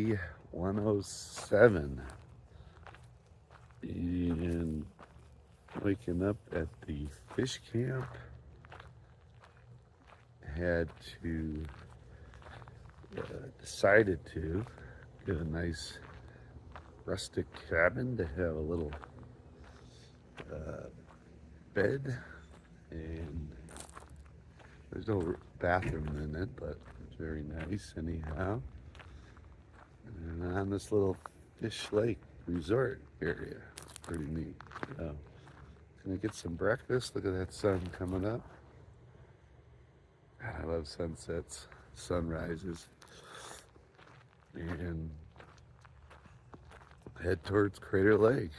day 107 and waking up at the fish camp. Had to decided to get a nice rustic cabin to have a little bed, and there's no bathroom in it, but it's very nice anyhow. And on this little fish lake resort area, it's pretty neat. So, gonna get some breakfast. Look at that sun coming up. God, I love sunsets, sunrises, and head towards Crater Lake.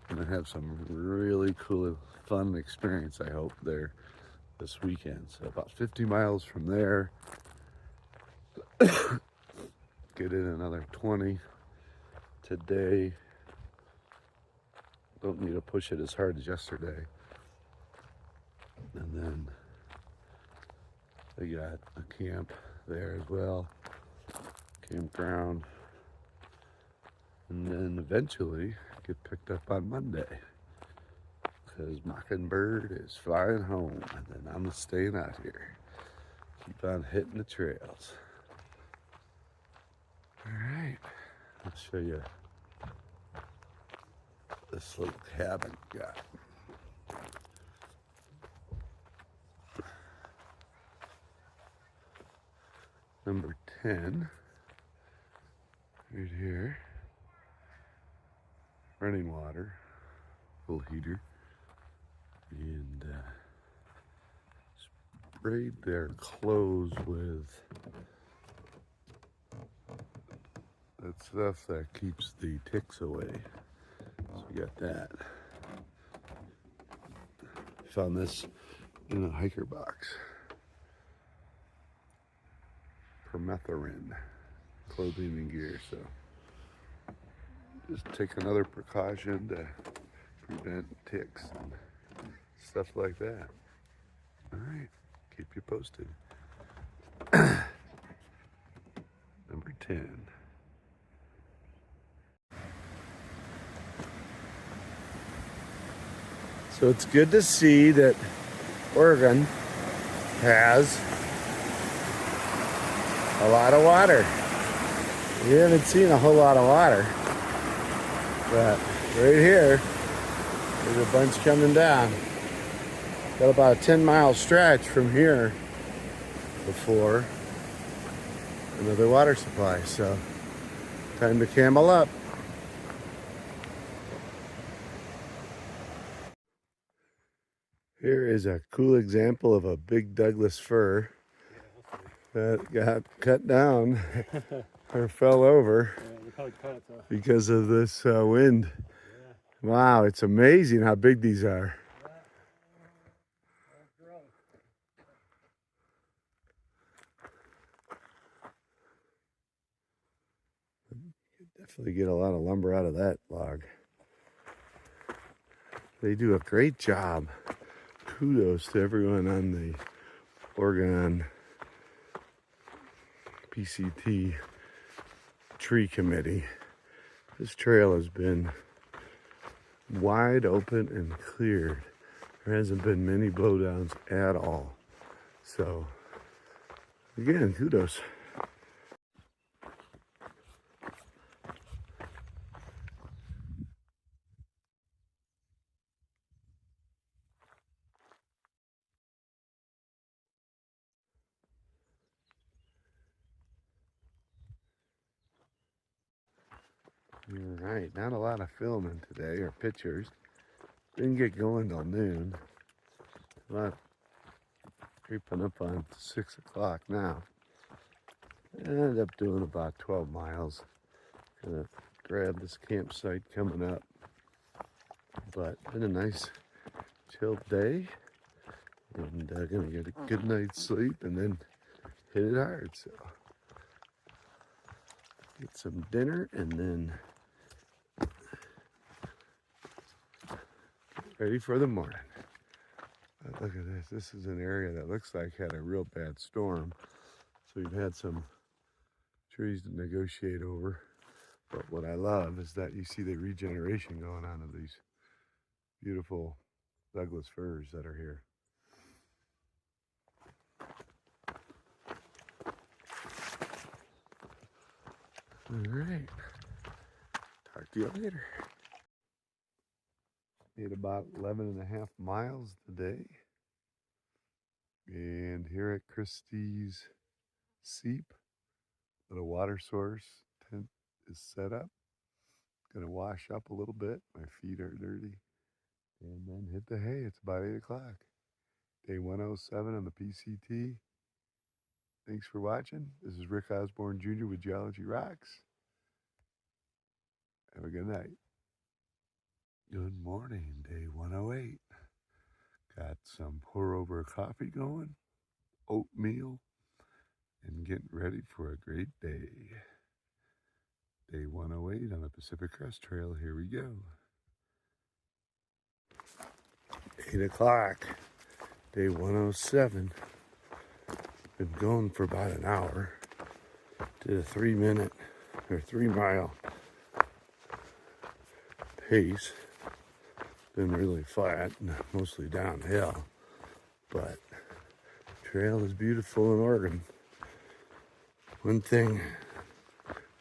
Gonna have some really cool, fun experience, I hope, there this weekend. So about 50 miles from there, get in another 20 today. Don't need to push it as hard as yesterday. And then they got a camp there as well, campground. And then eventually get picked up on Monday because Mockingbird is flying home, and then I'm staying out here. Keep on hitting the trails. All right, I'll show you this little cabin we got. Number 10, right here. Running water, little heater, and sprayed their clothes with that stuff that keeps the ticks away. So we got that. Found this in a hiker box. Permethrin clothing and gear. So just take another precaution to prevent ticks and stuff like that. All right, keep you posted. Number 10. So it's good to see that Oregon has a lot of water. We haven't seen a whole lot of water, but right here, there's a bunch coming down. Got about a 10-mile stretch from here before another water supply, so time to camel up. Here is a cool example of a big Douglas fir that got cut down or fell over because of this wind. Wow, it's amazing how big these are. Definitely get a lot of lumber out of that log. They do a great job. Kudos to everyone on the Oregon PCT tree committee. This trail has been wide open and cleared. There hasn't been many blowdowns at all. So again, kudos. All right, not a lot of filming today or pictures. Didn't get going till noon. About creeping up on 6 o'clock now. I ended up doing about 12 miles. Gonna grab this campsite coming up. But been a nice chill day. And gonna get a good night's sleep and then hit it hard. So get some dinner and then ready for the morning. But look at this. This is an area that looks like had a real bad storm. So we've had some trees to negotiate over. But what I love is that you see the regeneration going on of these beautiful Douglas firs that are here. All right. Talk to you later. Made about 11.5 miles today. And here at Christie's Seep, little water source tent is set up. Gonna wash up a little bit. My feet are dirty. And then hit the hay. It's about 8 o'clock. Day 107 on the PCT. Thanks for watching. This is Rick Osborne Jr. with Geology Rocks. Have a good night. Good morning, day 108. Got some pour over coffee going, oatmeal, and getting ready for a great day. Day 108 on the Pacific Crest Trail. Here we go. 8 o'clock, day 107. Been going for about an hour. Did a 3 mile pace. Been really flat, mostly downhill, but trail is beautiful in Oregon. One thing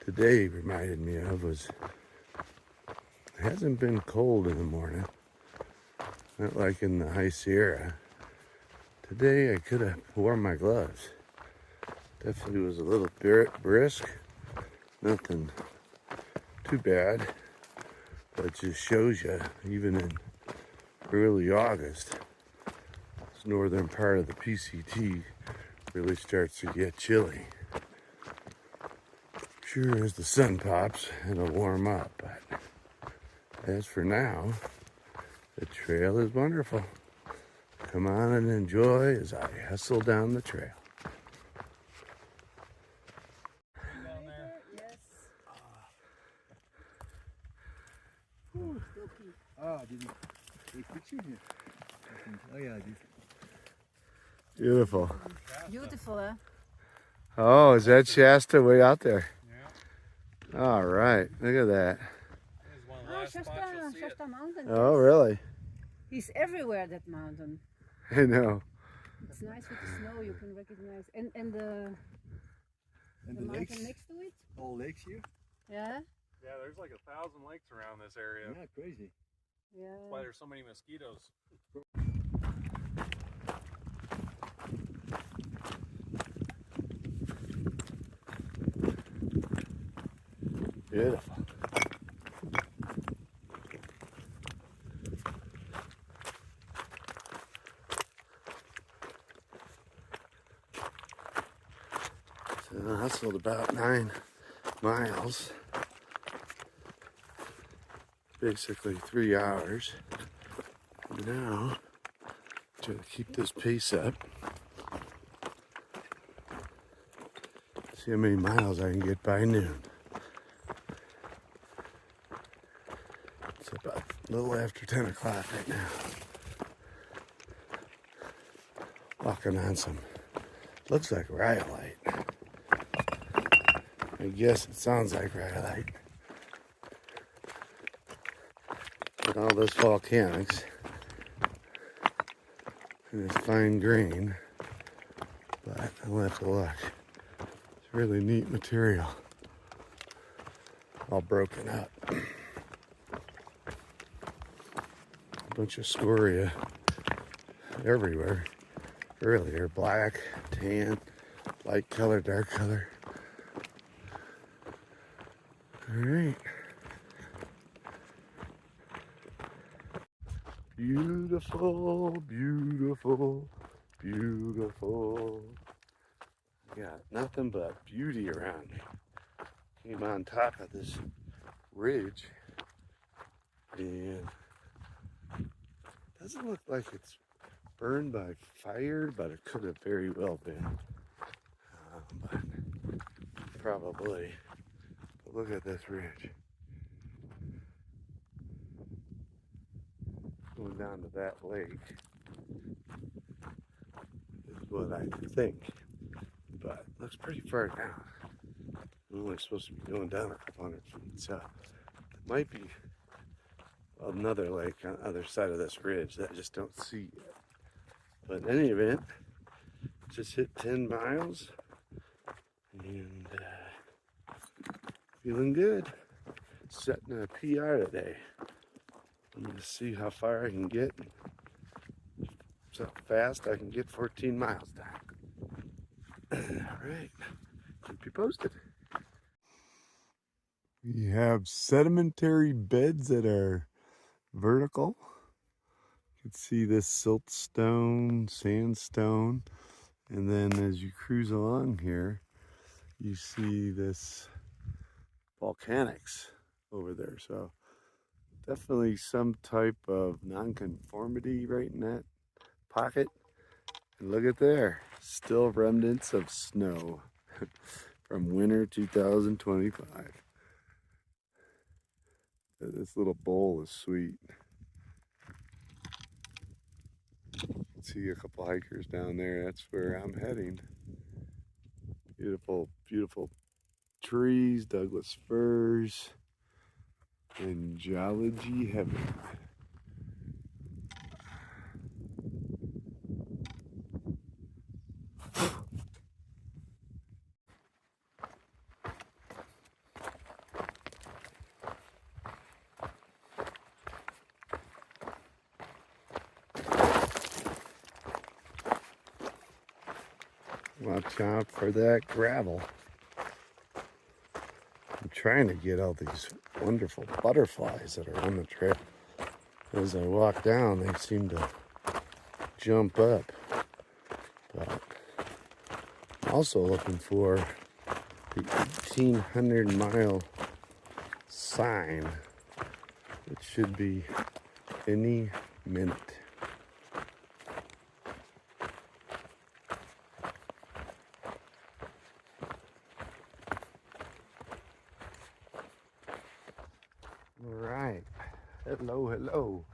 today reminded me of was it hasn't been cold in the morning, not like in the High Sierra. Today I could have worn my gloves. Definitely was a little brisk, nothing too bad, but it just shows you, even in early August, this northern part of the PCT really starts to get chilly. Sure, as the sun pops, it'll warm up, but as for now, the trail is wonderful. Come on and enjoy as I hustle down the trail. Down there? Yes. Did he take picture here? Oh yeah, I did. Beautiful. Beautiful, huh? Oh, is that Shasta way out there? Yeah. All right, look at that. This is one of the Oh, last spots you'll see it. Shasta Mountain. Oh, yes. really? He's everywhere, that mountain. I know. It's nice with the snow, you can recognize. And the And the mountain lakes, next to it? all lakes here. Yeah? Yeah, there's like 1,000 lakes around this area. Yeah, crazy. Yeah. That's why there's so many mosquitoes. Beautiful. So I hustled about 9 miles. Basically 3 hours. Now, try to keep this pace up. See how many miles I can get by noon. It's about a little after 10 o'clock right now. Walking on some, looks like rhyolite. I guess it sounds like rhyolite. But all this volcanics and this fine grain, but I'll have to look. It's really neat material, all broken up. A bunch of scoria everywhere. Earlier, black, tan, light color, dark color. All right. Beautiful, beautiful, beautiful. Got nothing but beauty around me. Came on top of this ridge and doesn't look like it's burned by fire, but it could have very well been. But probably. But look at this ridge. Going down to that lake is what I think, but looks pretty far down. I'm only supposed to be going down a couple hundred feet, so it might be another lake on the other side of this ridge that I just don't see yet. But in any event, just hit 10 miles and feeling good. Setting a PR today. I'm going to see how far I can get. So fast I can get 14 miles down. All right, keep you posted. We have sedimentary beds that are vertical. You can see this siltstone, sandstone, and then as you cruise along here, you see this volcanics over there. So definitely some type of nonconformity right in that pocket. And look at there, still remnants of snow from winter 2025. This little bowl is sweet. See a couple hikers down there. That's where I'm heading. Beautiful, beautiful trees, Douglas firs, and geology heaven. Watch out for that gravel. I'm trying to get all these wonderful butterflies that are on the trail. As I walk down, they seem to jump up. But I'm also looking for the 1,800-mile sign. It should be any minute. All right, hello, hello.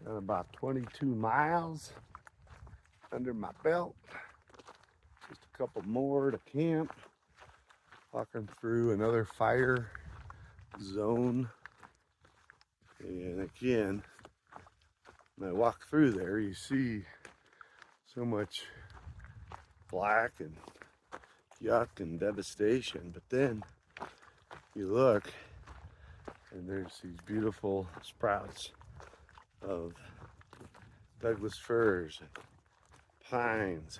Got about 22 miles under my belt. Just a couple more to camp. Walking through another fire zone. And again, when I walk through there, you see so much black and yuck and devastation. But then you look and there's these beautiful sprouts of Douglas firs and pines.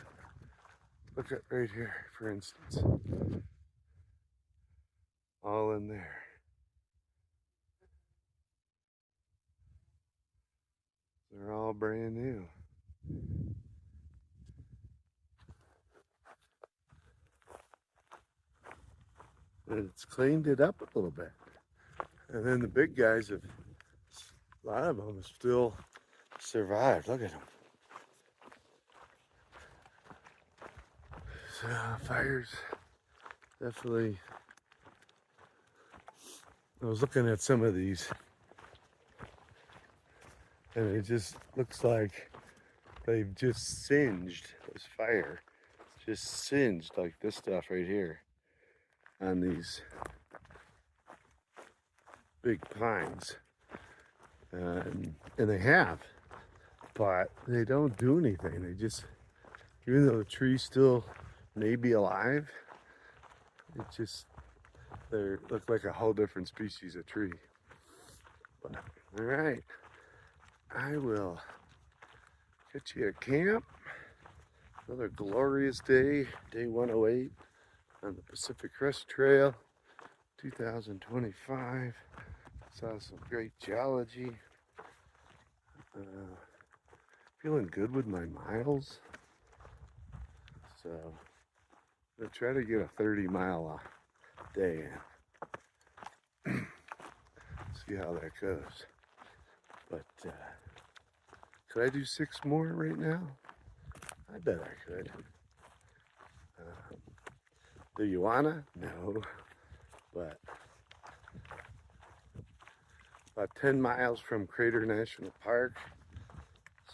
Look at right here, for instance. All in there. They're all brand new. And it's cleaned it up a little bit. And then the big guys have, a lot of them have still survived. Look at them. So fires definitely. I was looking at some of these and it just looks like they've just singed this fire. Just singed like this stuff right here on these big pines. And they have, but they don't do anything. They just, even though the tree still may be alive, it just, they look like a whole different species of tree. But, all right, I will catch you at camp. Another glorious day, day 108 on the Pacific Crest Trail, 2025. Saw some great geology. Feeling good with my miles. So I'm gonna try to get a 30-mile day in. See how that goes. But could I do 6 more right now? I bet I could. Do you wanna? No. But about 10 miles from Crater National Park.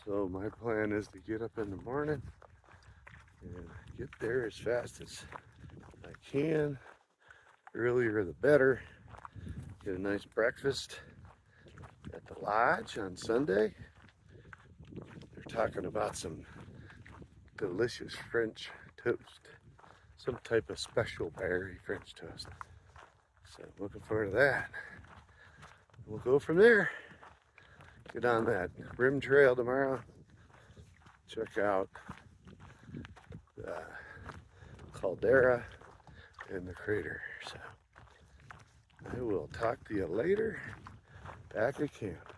So my plan is to get up in the morning and get there as fast as can. Earlier the better. Get a nice breakfast at the lodge on Sunday. They're talking about some delicious French toast. Some type of special berry French toast. So I'm looking forward to that. We'll go from there. Get on that rim trail tomorrow. Check out the caldera and the crater. So I will talk to you later back at camp.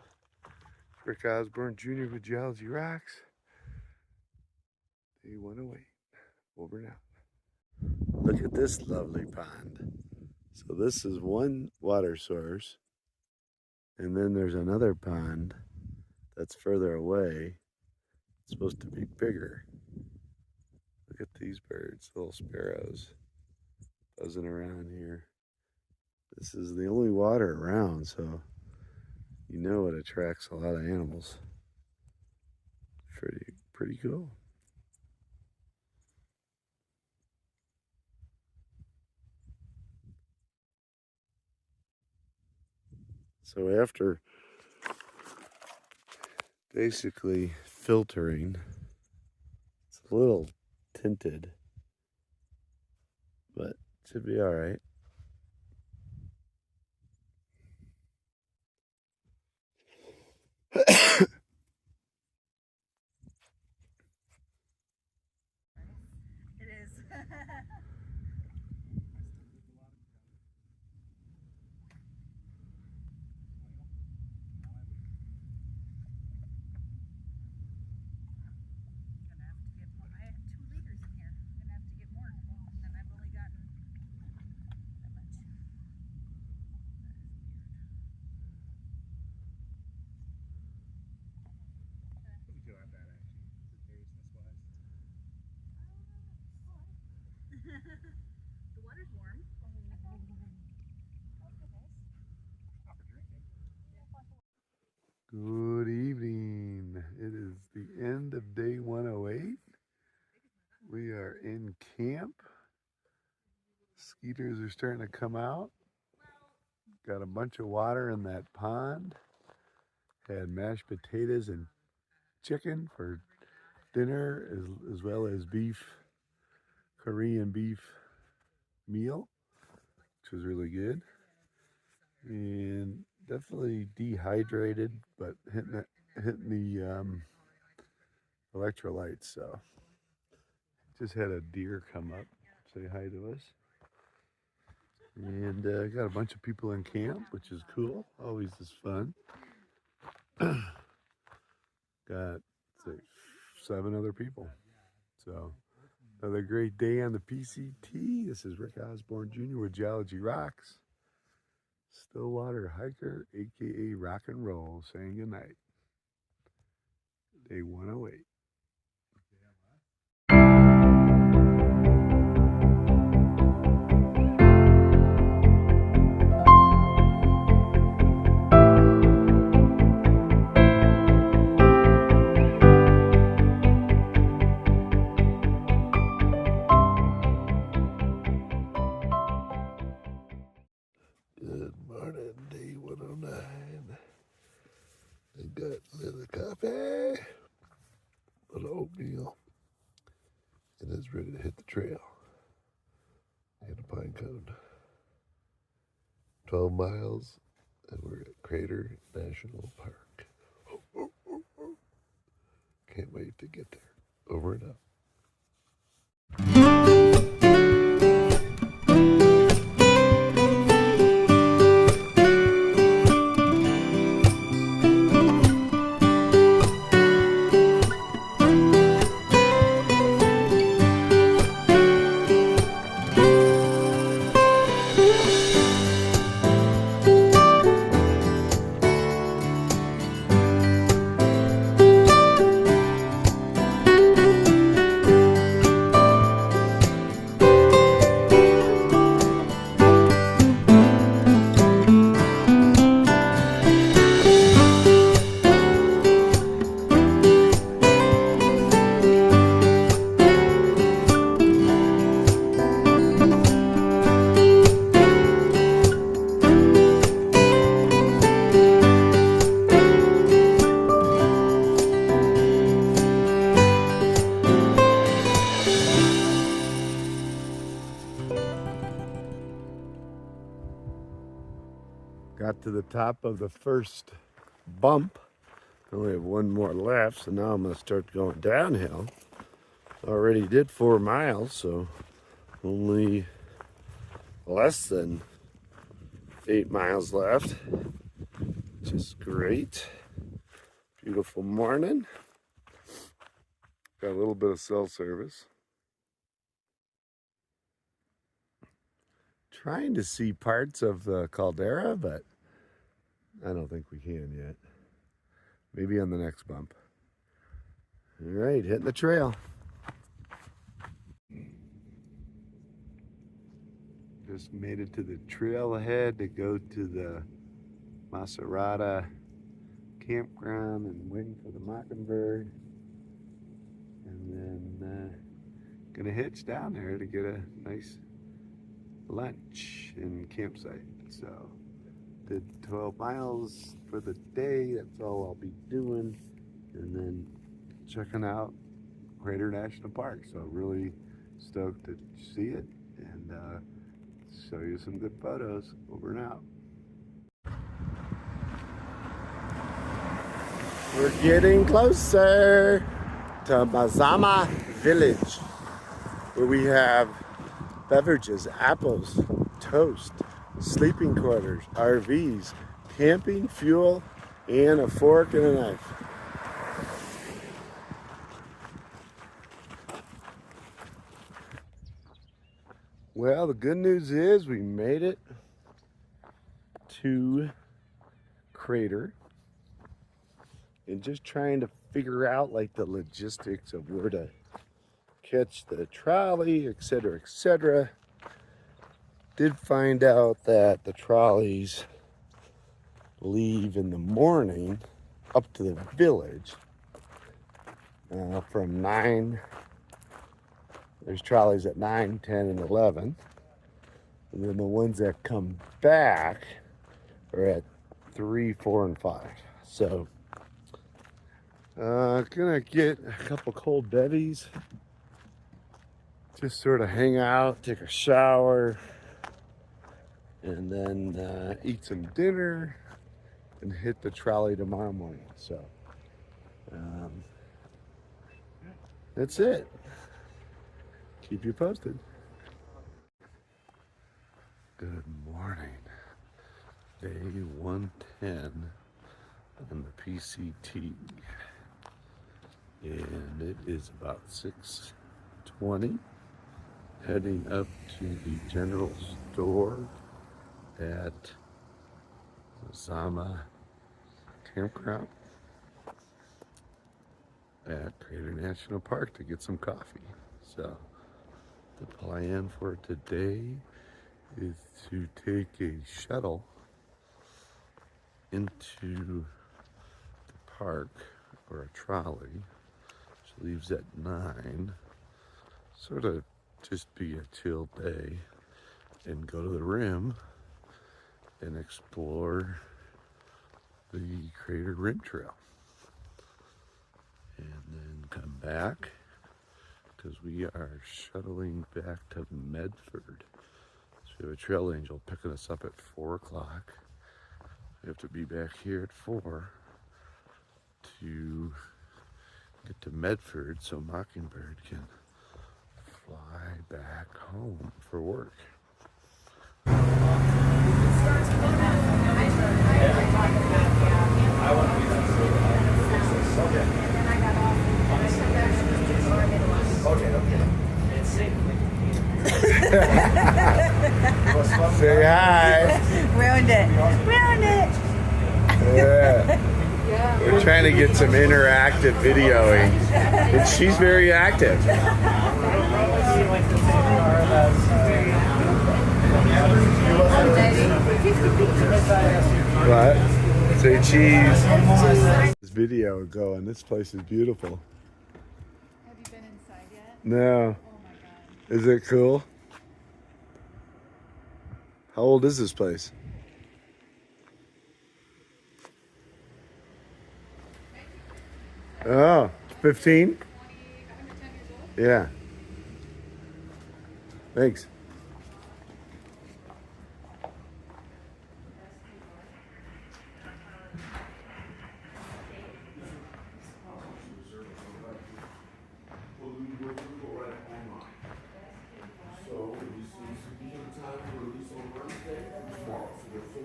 Rick Osborne Jr. with Geology Rocks. Day 108. Over now. Look at this lovely pond. So this is one water source. And then there's another pond that's further away. It's supposed to be bigger. Look at these birds, little sparrows buzzing around here. This is the only water around, so you know it attracts a lot of animals. Pretty cool. So after basically filtering, it's a little tinted, but it should be all right. It is. The water's warm. Good evening. It is the end of day 108. We are in camp. Skeeters are starting to come out. Got a bunch of water in that pond. Had mashed potatoes and chicken for dinner, as well as beef, Korean beef meal, which was really good. And definitely dehydrated, but hitting the electrolytes. So just had a deer come up, say hi to us. And got a bunch of people in camp, which is cool. Always is fun. Got 7 other people. So another great day on the PCT. This is Rick Osborne Jr. with Geology Rocks. Stillwater hiker, aka rock and roll, saying goodnight. Day 108. Good morning, day 109. I got a little coffee, a little oatmeal, and it's ready to hit the trail. And a pine cone. 12 miles, and we're at Crater National Park. Can't wait to get there. Over and out. Got to the top of the first bump. I only have one more left, so now I'm gonna start going downhill. Already did 4 miles, so only less than 8 miles left, which is great. Beautiful morning. Got a little bit of cell service. Trying to see parts of the caldera, but I don't think we can yet. Maybe on the next bump. All right, hitting the trail. Just made it to the trailhead to go to the Maserata campground and waiting for the Mockingbird. And then gonna hitch down there to get a nice lunch and campsite. So did 12 miles for the day. That's all I'll be doing. And then checking out Crater National Park. So really stoked to see it and show you some good photos. Over and out. We're getting closer to Mazama Village, where we have beverages, apples, toast, sleeping quarters, RVs, camping, fuel, and a fork and a knife. Well, the good news is we made it to Crater, and just trying to figure out like the logistics of where to catch the trolley, etc., etc. Did find out that the trolleys leave in the morning up to the village from 9. There's trolleys at 9, 10, and 11. And then the ones that come back are at 3, 4, and 5. So, gonna get a couple cold bevies. Just sort of hang out, take a shower, and then eat some dinner and hit the trolley tomorrow morning. So, that's it. Keep you posted. Good morning. Day 110 on the PCT. And it is about 6:20. Heading up to the general store at Zama Campground at Crater National Park to get some coffee. So the plan for today is to take a shuttle into the park, or a trolley, which leaves at 9. Sort of just be a chill day and go to the rim and explore the Crater Rim Trail. And then come back, because we are shuttling back to Medford. So we have a trail angel picking us up at 4 o'clock. We have to be back here at 4 to get to Medford so Mockingbird can fly back home for work. Say hi. Ruined it. Ruined it. Yeah. We're trying to get some interactive videoing, and she's very active. What? Say cheese. This video going. This place is beautiful. Have you been inside yet? No. Oh my god. Is it cool? How old is this place? Oh, 15? Yeah. Thanks.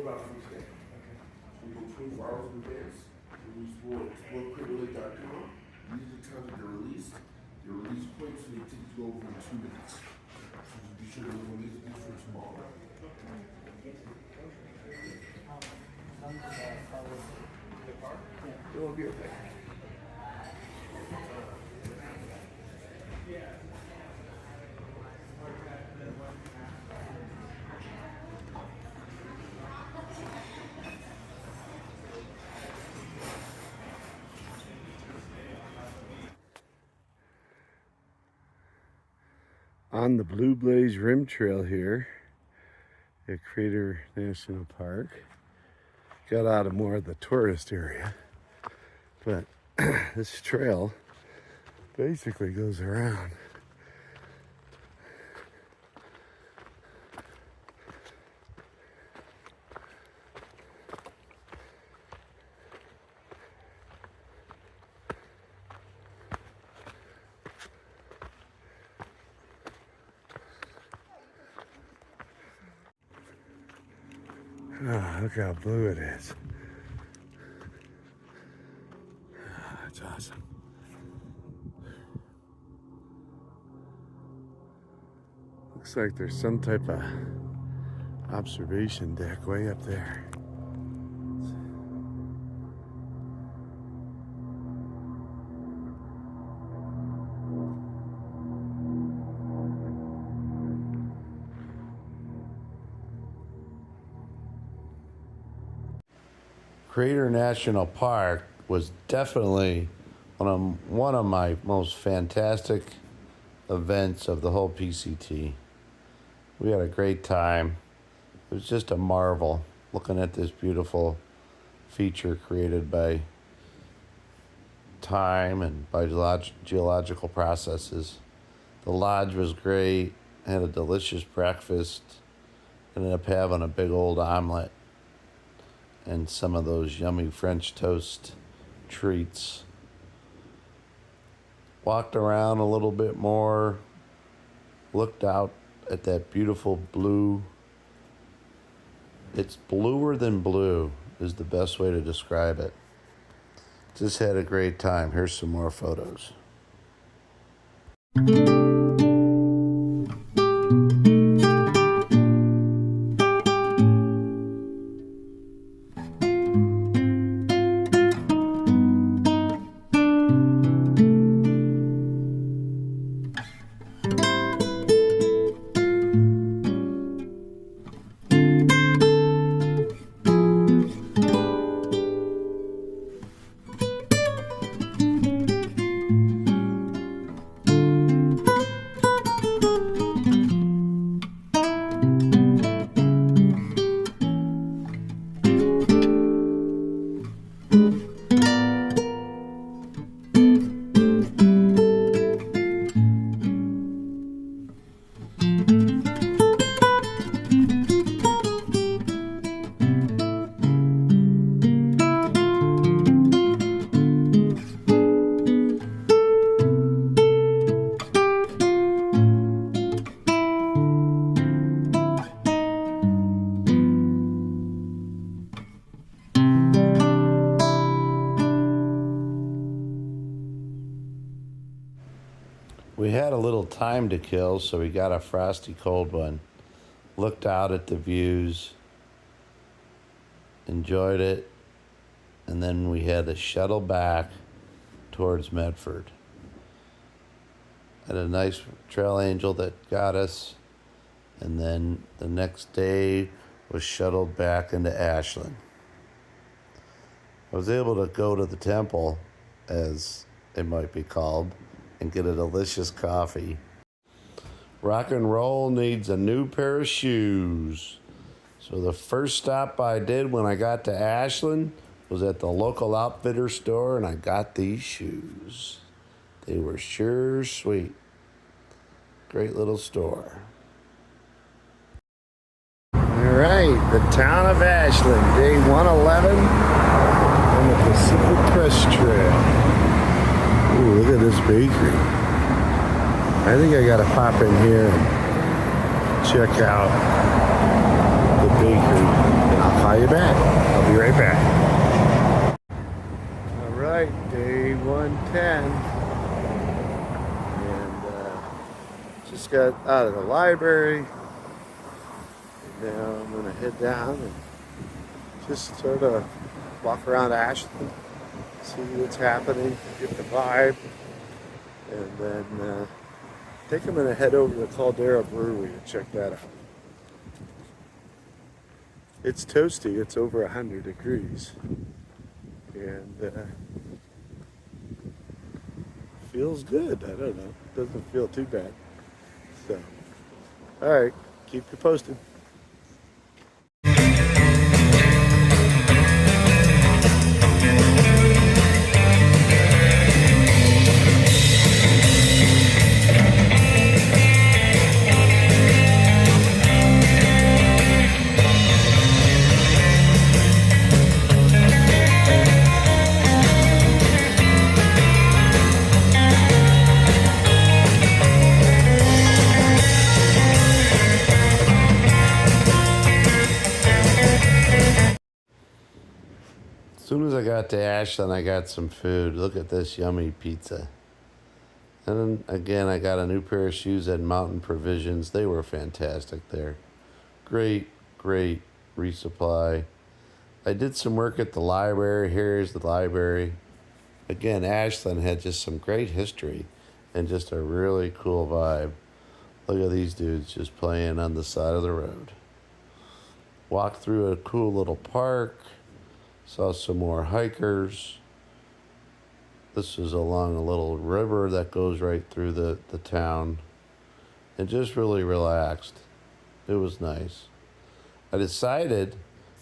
We go 24 hours in advance. We explore CreatorLake.com. These are the times that they're released. They're released quick, so they take you over in 2 minutes. So be sure to release these for tomorrow. It won't be okay. On the Blue Blaze Rim Trail here at Crater National Park. Got out of more of the tourist area, but this trail basically goes around. Oh, look how blue it is. Oh, that's awesome. Looks like there's some type of observation deck way up there. Crater National Park was definitely one of my most fantastic events of the whole PCT. We had a great time. It was just a marvel looking at this beautiful feature created by time and by geological processes. The lodge was great. I had a delicious breakfast. Ended up having a big old omelet and some of those yummy French toast treats. Walked around a little bit more, looked out at that beautiful blue. It's bluer than blue is the best way to describe it. Just had a great time. Here's some more photos. We had a little time to kill, so we got a frosty cold one. Looked out at the views, enjoyed it, and then we had to shuttle back towards Medford. Had a nice trail angel that got us, and then the next day was shuttled back into Ashland. I was able to go to the temple, as it might be called, and get a delicious coffee. Rock and roll needs a new pair of shoes. So the first stop I did when I got to Ashland was at the local outfitter store, and I got these shoes. They were sure sweet. Great little store. All right, the town of Ashland, day 111 on the Pacific Crest Trail. Ooh, look at this bakery. I think I gotta pop in here and check out the bakery in a high got out of the library. And now I'm gonna head down and just sort of walk around Ashland, see what's happening, get the vibe, and then I think I'm gonna head over to the Caldera Brewery and check that out. It's toasty, it's over 100 degrees, and feels good. I don't know, doesn't feel too bad. So, all right, keep you posted. As soon as I got to Ashland, I got some food. Look at this yummy pizza. And then again, I got a new pair of shoes at Mountain Provisions. They were fantastic there. Great resupply. I did some work at the library. Here's the library. Again, Ashland had just some great history and just a really cool vibe. Look at these dudes just playing on the side of the road. Walked through a cool little park. Saw some more hikers. This is along a little river that goes right through the town. And just really relaxed. It was nice. I decided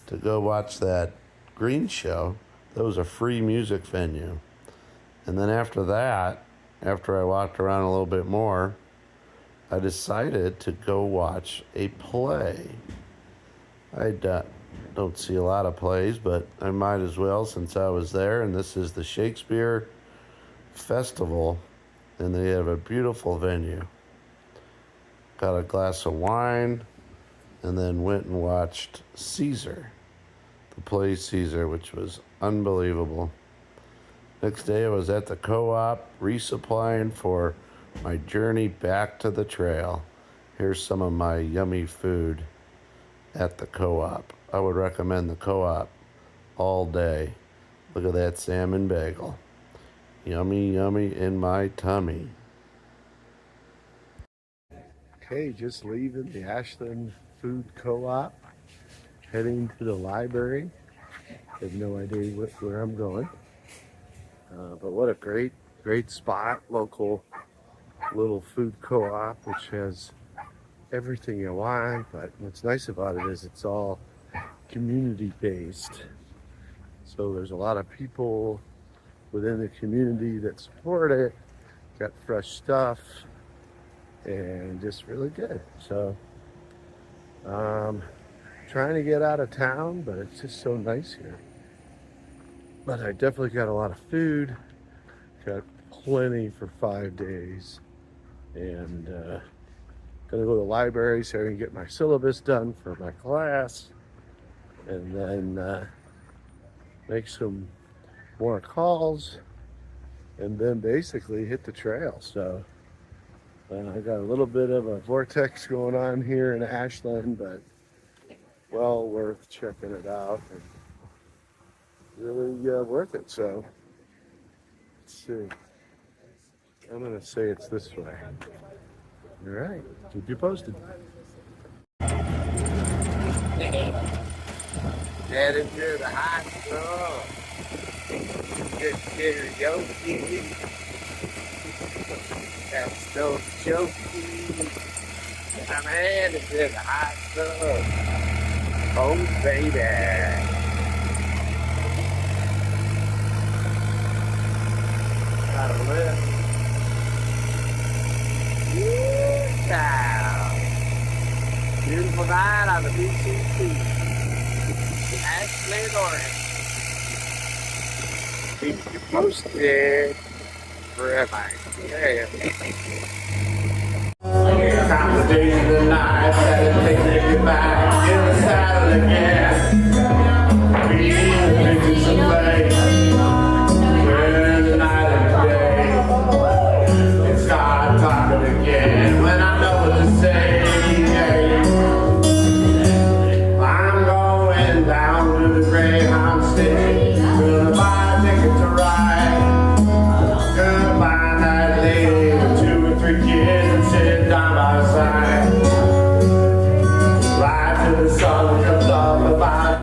to go watch that Green show. That was a free music venue. And then after that, after I walked around a little bit more, I decided to go watch a play. I don't see a lot of plays, but I might as well since I was there. And this is the Shakespeare Festival, and they have a beautiful venue. Got a glass of wine, and then went and watched Caesar, the play Caesar, which was unbelievable. Next day I was at the co-op resupplying for my journey back to the trail. Here's some of my yummy food at the co-op. I would recommend the co-op all day. Look at that salmon bagel. Yummy, yummy in my tummy. Okay, just leaving the Ashland Food Co-op, heading to the library. I have no idea where I'm going. But what a great spot, local little food co-op, which has everything you want. But what's nice about it is it's all community based. So there's a lot of people within the community that support it, got fresh stuff, and just really good. So trying to get out of town, but it's just so nice here. But I definitely got a lot of food, got plenty for 5 days, and gonna go to the library so I can get my syllabus done for my class, and then make some more calls, and then basically hit the trail. So I got a little bit of a vortex going on here in Ashland, but well worth checking it out and really worth it. So let's see. I'm gonna say it's this way. All right, keep you posted. Headed to the hot club. Good karaoke. That's no joking. I'm headed to the hot club. Oh, baby. Gotta live. Yeah. Beautiful night on the BCC. Ashland, Oregon. Keep you posted forever. Yeah. Time of day and the night, that takes you back.